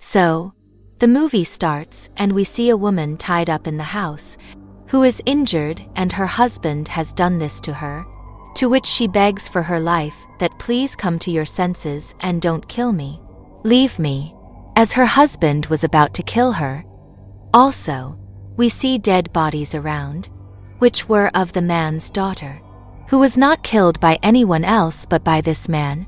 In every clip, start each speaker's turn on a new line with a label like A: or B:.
A: So, the movie starts and we see a woman tied up in the house, who is injured and her husband has done this to her, to which she begs for her life that please come to your senses and don't kill me. Leave me, as her husband was about to kill her. Also, we see dead bodies around, which were of the man's daughter, who was not killed by anyone else but by this man.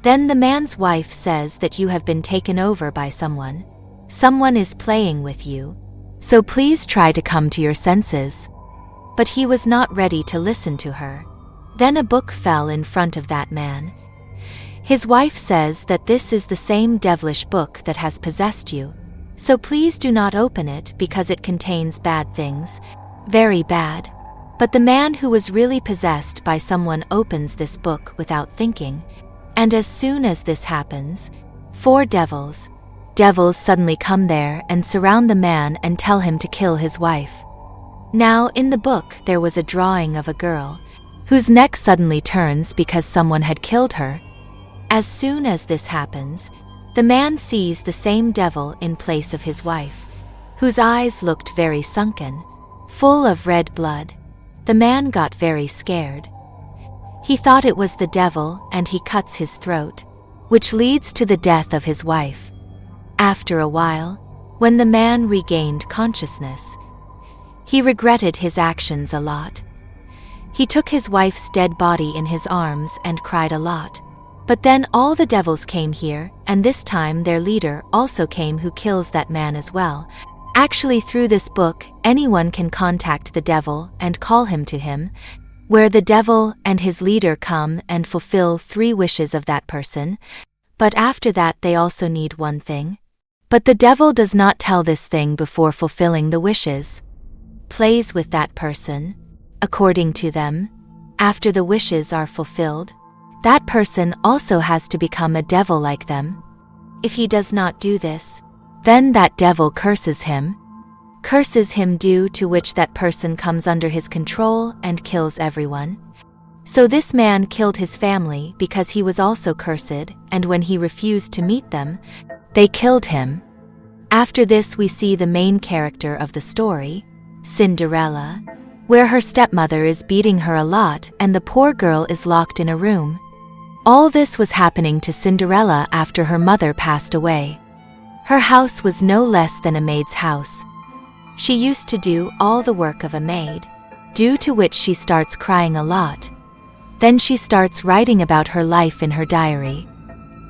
A: Then the man's wife says that you have been taken over by someone. Someone is playing with you, so please try to come to your senses. But he was not ready to listen to her. Then a book fell in front of that man. His wife says that this is the same devilish book that has possessed you, so please do not open it because it contains bad things, very bad. But the man who was really possessed by someone opens this book without thinking, and as soon as this happens, 4 devils suddenly come there and surround the man and tell him to kill his wife. Now in the book there was a drawing of a girl, whose neck suddenly turns because someone had killed her. As soon as this happens, the man sees the same devil in place of his wife, whose eyes looked very sunken, full of red blood. The man got very scared. He thought it was the devil and he cuts his throat, which leads to the death of his wife. After a while, when the man regained consciousness, he regretted his actions a lot. He took his wife's dead body in his arms and cried a lot. But then all the devils came here, and this time their leader also came, who kills that man as well. Actually, through this book, anyone can contact the devil and call him to him, where the devil and his leader come and fulfill 3 wishes of that person. But after that they also need one thing. But the devil does not tell this thing before fulfilling the wishes. Plays with that person, according to them. After the wishes are fulfilled, that person also has to become a devil like them. If he does not do this, then that devil curses him, due to which that person comes under his control and kills everyone. So this man killed his family because he was also cursed, and when he refused to meet them, they killed him. After this we see the main character of the story, Cinderella, where her stepmother is beating her a lot and the poor girl is locked in a room. All this was happening to Cinderella after her mother passed away. Her house was no less than a maid's house. She used to do all the work of a maid, due to which she starts crying a lot. Then she starts writing about her life in her diary.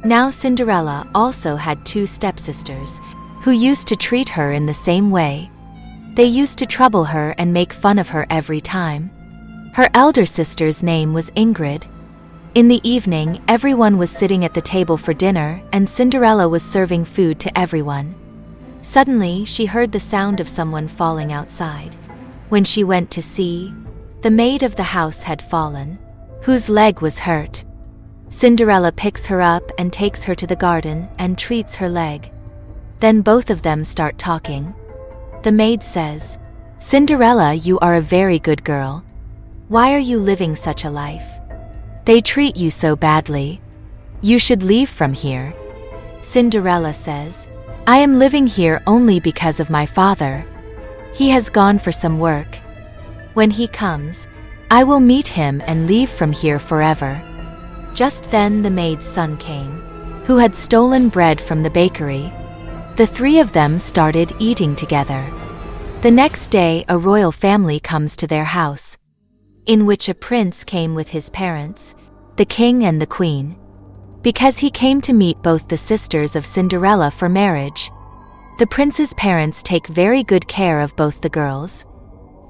A: Now Cinderella also had 2 stepsisters, who used to treat her in the same way. They used to trouble her and make fun of her every time. Her elder sister's name was Ingrid. In the evening, everyone was sitting at the table for dinner, and Cinderella was serving food to everyone. Suddenly, she heard the sound of someone falling outside. When she went to see, the maid of the house had fallen, whose leg was hurt. Cinderella picks her up and takes her to the garden and treats her leg. Then both of them start talking. The maid says, "Cinderella, you are a very good girl. Why are you living such a life? They treat you so badly. You should leave from here." Cinderella says, "I am living here only because of my father. He has gone for some work. When he comes, I will meet him and leave from here forever." Just then the maid's son came, who had stolen bread from the bakery. The 3 of them started eating together. The next day a royal family comes to their house, in which a prince came with his parents, the king and the queen, because he came to meet both the sisters of Cinderella for marriage. The prince's parents take very good care of both the girls,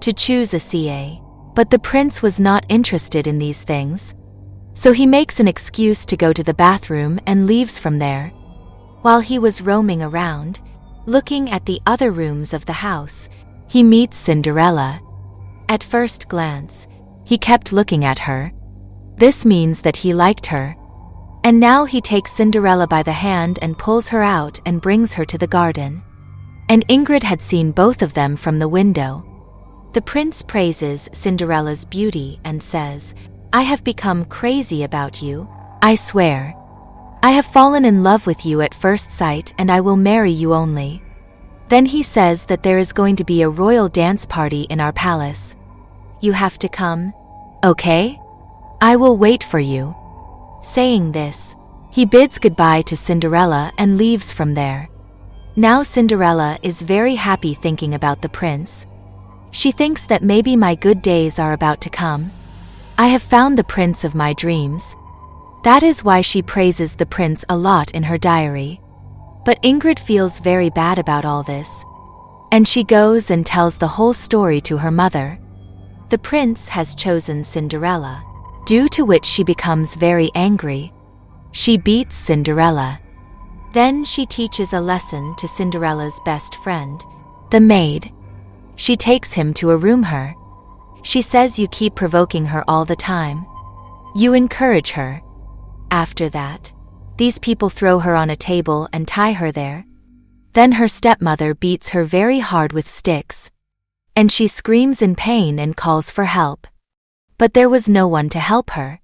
A: to choose a CA, but the prince was not interested in these things, so he makes an excuse to go to the bathroom and leaves from there. While he was roaming around, looking at the other rooms of the house, he meets Cinderella. At first glance, he kept looking at her. This means that he liked her. And now he takes Cinderella by the hand and pulls her out and brings her to the garden. And Ingrid had seen both of them from the window. The prince praises Cinderella's beauty and says, "I have become crazy about you, I swear." I have fallen in love with you at first sight and I will marry you only. Then he says that there is going to be a royal dance party in our palace. You have to come, okay? I will wait for you. Saying this, he bids goodbye to Cinderella and leaves from there. Now Cinderella is very happy thinking about the prince. She thinks that maybe my good days are about to come. I have found the prince of my dreams. That is why she praises the prince a lot in her diary. But Ingrid feels very bad about all this. And she goes and tells the whole story to her mother. The prince has chosen Cinderella, due to which she becomes very angry. She beats Cinderella. Then she teaches a lesson to Cinderella's best friend, the maid. She takes him to a room her. She says you keep provoking her all the time. You encourage her. After that, these people throw her on a table and tie her there. Then her stepmother beats her very hard with sticks. And she screams in pain and calls for help. But there was no one to help her.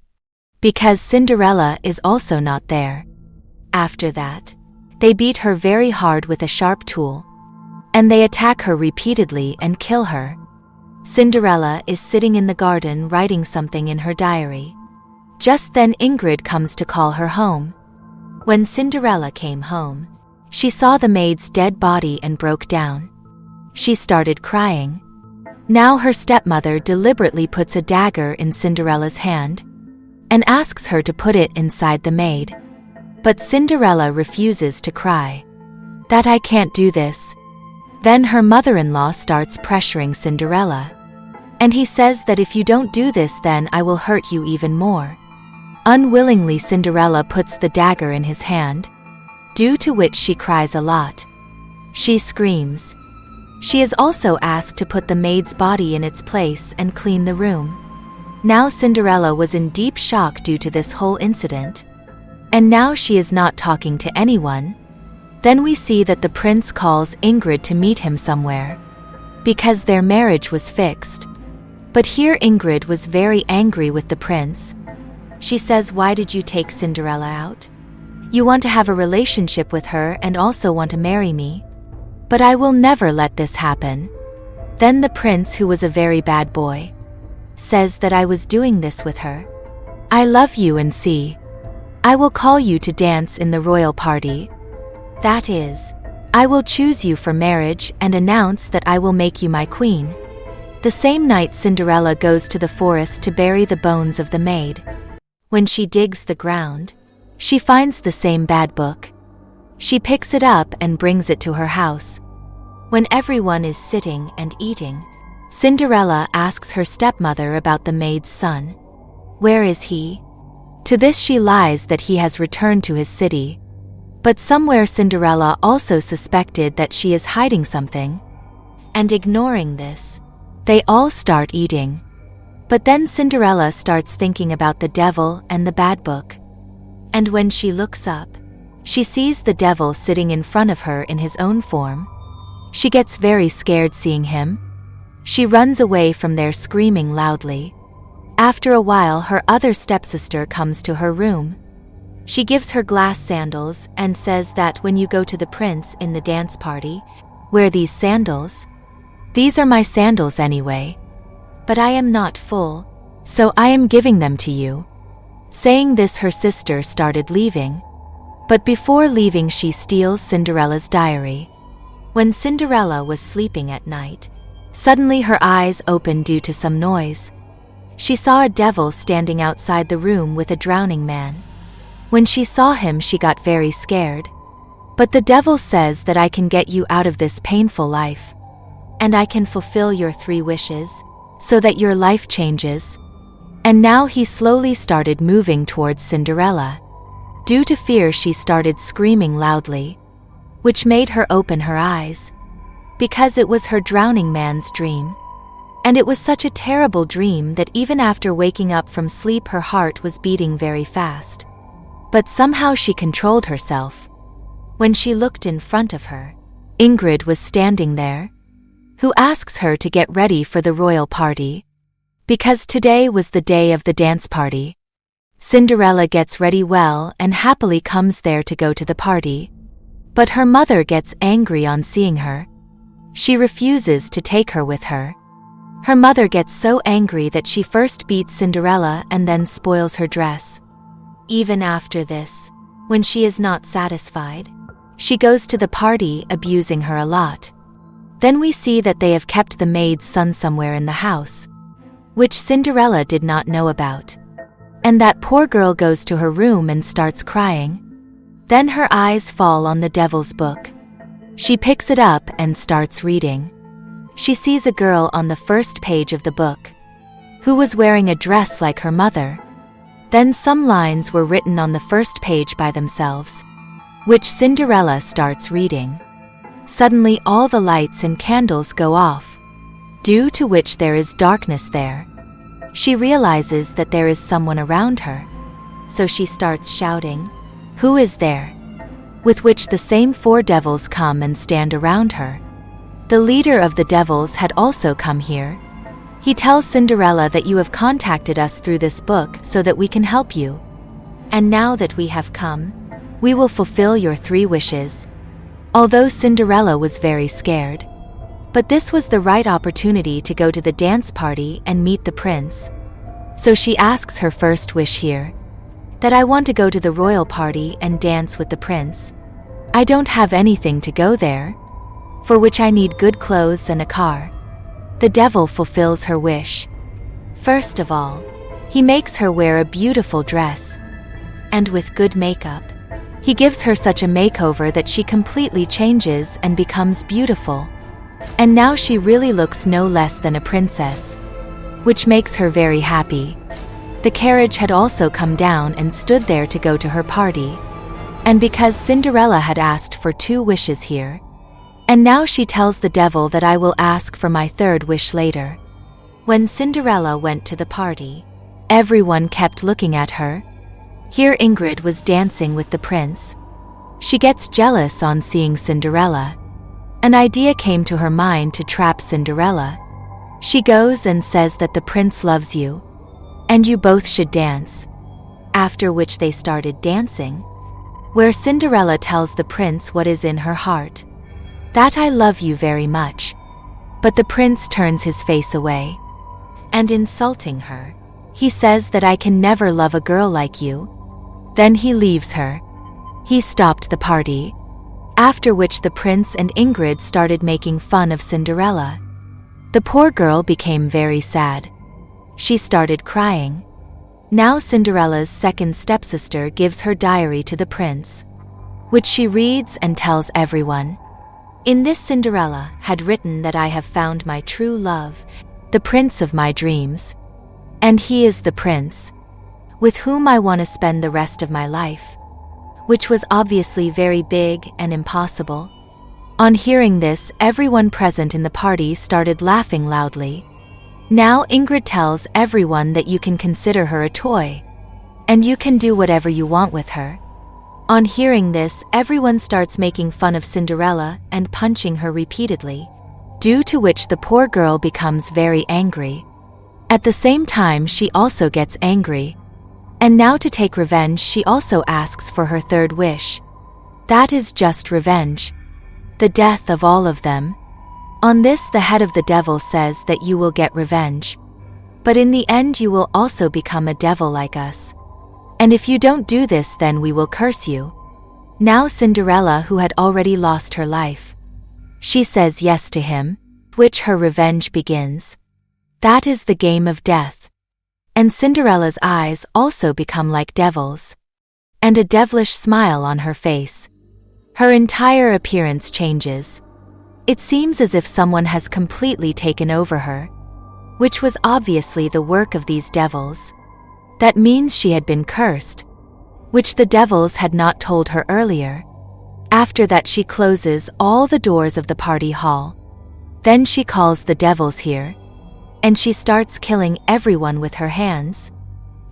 A: Because Cinderella is also not there. After that, they beat her very hard with a sharp tool. And they attack her repeatedly and kill her. Cinderella is sitting in the garden writing something in her diary. Just then Ingrid comes to call her home. When Cinderella came home, she saw the maid's dead body and broke down. She started crying. Now her stepmother deliberately puts a dagger in Cinderella's hand and asks her to put it inside the maid. But Cinderella refuses to cry. That I can't do this. Then her mother-in-law starts pressuring Cinderella. And he says that if you don't do this then I will hurt you even more. Unwillingly Cinderella puts the dagger in his hand, due to which she cries a lot. She screams. She is also asked to put the maid's body in its place and clean the room. Now Cinderella was in deep shock due to this whole incident. And now she is not talking to anyone. Then we see that the prince calls Ingrid to meet him somewhere, because their marriage was fixed. But here Ingrid was very angry with the prince. She says, why did you take Cinderella out? You want to have a relationship with her and also want to marry me. But I will never let this happen. Then the prince, who was a very bad boy, says that I was doing this with her. I love you and see. I will call you to dance in the royal party. That is, I will choose you for marriage and announce that I will make you my queen. The same night Cinderella goes to the forest to bury the bones of the maid. When she digs the ground, she finds the same bad book. She picks it up and brings it to her house. When everyone is sitting and eating, Cinderella asks her stepmother about the maid's son. Where is he? To this she lies that he has returned to his city. But somewhere Cinderella also suspected that she is hiding something. And ignoring this, they all start eating. But then Cinderella starts thinking about the devil and the bad book. And when she looks up, she sees the devil sitting in front of her in his own form. She gets very scared seeing him. She runs away from there screaming loudly. After a while her other stepsister comes to her room. She gives her glass sandals and says that when you go to the prince in the dance party, wear these sandals. These are my sandals anyway. But I am not full, so I am giving them to you. Saying this her sister started leaving. But before leaving she steals Cinderella's diary. When Cinderella was sleeping at night, suddenly her eyes opened due to some noise. She saw a devil standing outside the room with a drowning man. When she saw him she got very scared. But the devil says that I can get you out of this painful life. And I can fulfill your 3 wishes, so that your life changes. And now he slowly started moving towards Cinderella. Due to fear she started screaming loudly, which made her open her eyes. Because it was her drowning man's dream. And it was such a terrible dream that even after waking up from sleep her heart was beating very fast. But somehow she controlled herself. When she looked in front of her, Ingrid was standing there, who asks her to get ready for the royal party. Because today was the day of the dance party. Cinderella gets ready well and happily comes there to go to the party. But her mother gets angry on seeing her. She refuses to take her with her. Her mother gets so angry that she first beats Cinderella and then spoils her dress. Even after this, when she is not satisfied, she goes to the party abusing her a lot. Then we see that they have kept the maid's son somewhere in the house, which Cinderella did not know about. And that poor girl goes to her room and starts crying. Then her eyes fall on the devil's book. She picks it up and starts reading. She sees a girl on the first page of the book, who was wearing a dress like her mother. Then some lines were written on the first page by themselves, which Cinderella starts reading. Suddenly all the lights and candles go off, due to which there is darkness there. She realizes that there is someone around her, so she starts shouting, "Who is there?" With which the same 4 devils come and stand around her. The leader of the devils had also come here. He tells Cinderella that you have contacted us through this book so that we can help you. And now that we have come, we will fulfill your 3 wishes. Although Cinderella was very scared, but this was the right opportunity to go to the dance party and meet the prince. So she asks her first wish here, that I want to go to the royal party and dance with the prince. I don't have anything to go there, for which I need good clothes and a car. The devil fulfills her wish. First of all, he makes her wear a beautiful dress, and with good makeup, he gives her such a makeover that she completely changes and becomes beautiful. And now she really looks no less than a princess, which makes her very happy. The carriage had also come down and stood there to go to her party. And because Cinderella had asked for 2 wishes here, and now she tells the devil that I will ask for my 3rd wish later. When Cinderella went to the party, everyone kept looking at her. Here Ingrid was dancing with the prince. She gets jealous on seeing Cinderella. An idea came to her mind to trap Cinderella. She goes and says that the prince loves you, and you both should dance. After which they started dancing, where Cinderella tells the prince what is in her heart, that I love you very much. But the prince turns his face away, and insulting her, he says that I can never love a girl like you. Then he leaves her. He stopped the party, after which the prince and Ingrid started making fun of Cinderella. The poor girl became very sad. She started crying. Now Cinderella's 2nd stepsister gives her diary to the prince, which she reads and tells everyone. In this Cinderella had written that I have found my true love, the prince of my dreams. And he is the prince with whom I want to spend the rest of my life, which was obviously very big and impossible. On hearing this, everyone present in the party started laughing loudly. Now Ingrid tells everyone that you can consider her a toy, and you can do whatever you want with her. On hearing this, everyone starts making fun of Cinderella and punching her repeatedly, due to which the poor girl becomes very angry. At the same time, she also gets angry. And now to take revenge, she also asks for her 3rd wish. That is just revenge, the death of all of them. On this, the head of the devil says that you will get revenge, but in the end you will also become a devil like us. And if you don't do this, then we will curse you. Now Cinderella, who had already lost her life, she says yes to him, which her revenge begins. That is the game of death. And Cinderella's eyes also become like devils, and a devilish smile on her face. Her entire appearance changes. It seems as if someone has completely taken over her, which was obviously the work of these devils. That means she had been cursed, which the devils had not told her earlier. After that, she closes all the doors of the party hall. Then she calls the devils here, and she starts killing everyone with her hands,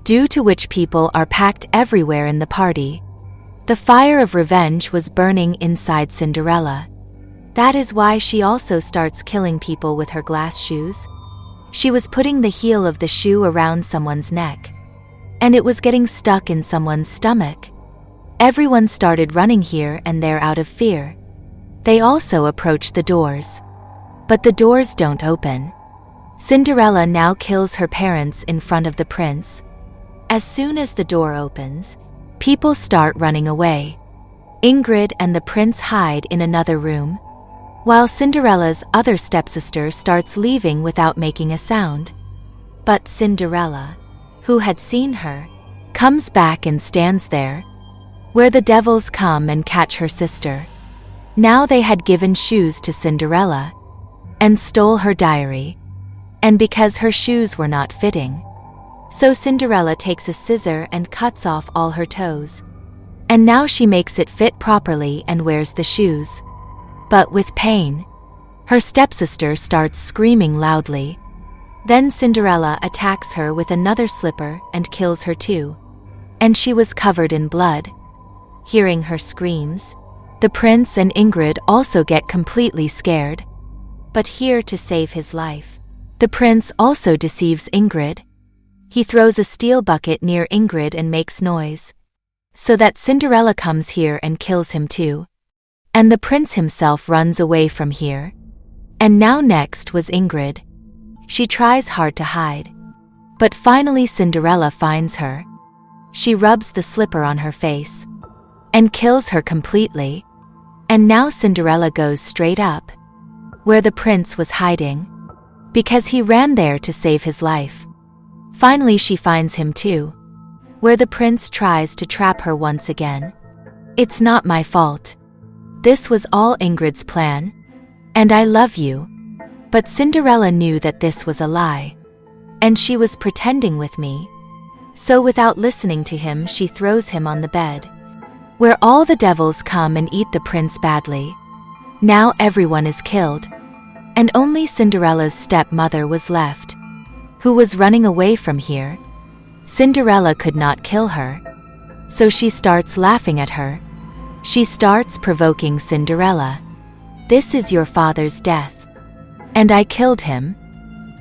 A: due to which people are packed everywhere in the party. The fire of revenge was burning inside Cinderella. That is why she also starts killing people with her glass shoes. She was putting the heel of the shoe around someone's neck, and it was getting stuck in someone's stomach. Everyone started running here and there out of fear. They also approach the doors. But the doors don't open. Cinderella now kills her parents in front of the prince. As soon as the door opens, people start running away. Ingrid and the prince hide in another room, while Cinderella's other stepsister starts leaving without making a sound. But Cinderella, who had seen her, comes back and stands there, where the devils come and catch her sister. Now they had given shoes to Cinderella and stole her diary, and because her shoes were not fitting, so Cinderella takes a scissor and cuts off all her toes. And now she makes it fit properly and wears the shoes. But with pain, her stepsister starts screaming loudly. Then Cinderella attacks her with another slipper and kills her too. And she was covered in blood. Hearing her screams, the prince and Ingrid also get completely scared. But here to save his life, the prince also deceives Ingrid. He throws a steel bucket near Ingrid and makes noise, so that Cinderella comes here and kills him too. And the prince himself runs away from here. And now next was Ingrid. She tries hard to hide, but finally Cinderella finds her. She rubs the slipper on her face and kills her completely. And now Cinderella goes straight up, where the prince was hiding, because he ran there to save his life. Finally she finds him too, where the prince tries to trap her once again. It's not my fault. This was all Ingrid's plan, and I love you. But Cinderella knew that this was a lie, and she was pretending with me. So without listening to him, she throws him on the bed, where all the devils come and eat the prince badly. Now everyone is killed, and only Cinderella's stepmother was left, who was running away from here. Cinderella could not kill her, so she starts laughing at her. She starts provoking Cinderella. This is your father's death, and I killed him.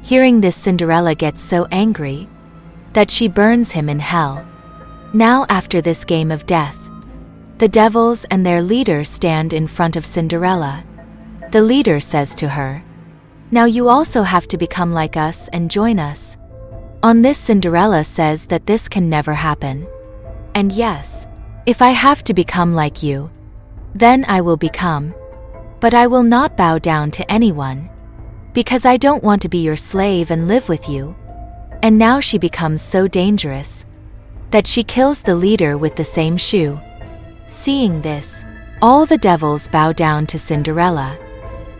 A: Hearing this, Cinderella gets so angry that she burns him in hell. Now after this game of death, the devils and their leader stand in front of Cinderella. The leader says to her, "Now you also have to become like us and join us." On this, Cinderella says that this can never happen. And yes, if I have to become like you, then I will become. But I will not bow down to anyone, because I don't want to be your slave and live with you. And now she becomes so dangerous that she kills the leader with the same shoe. Seeing this, all the devils bow down to Cinderella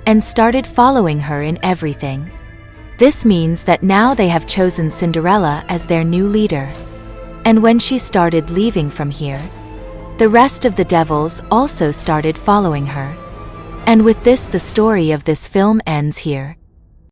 A: and started following her in everything. This means that now they have chosen Cinderella as their new leader. And when she started leaving from here, the rest of the devils also started following her. And with this, the story of this film ends here.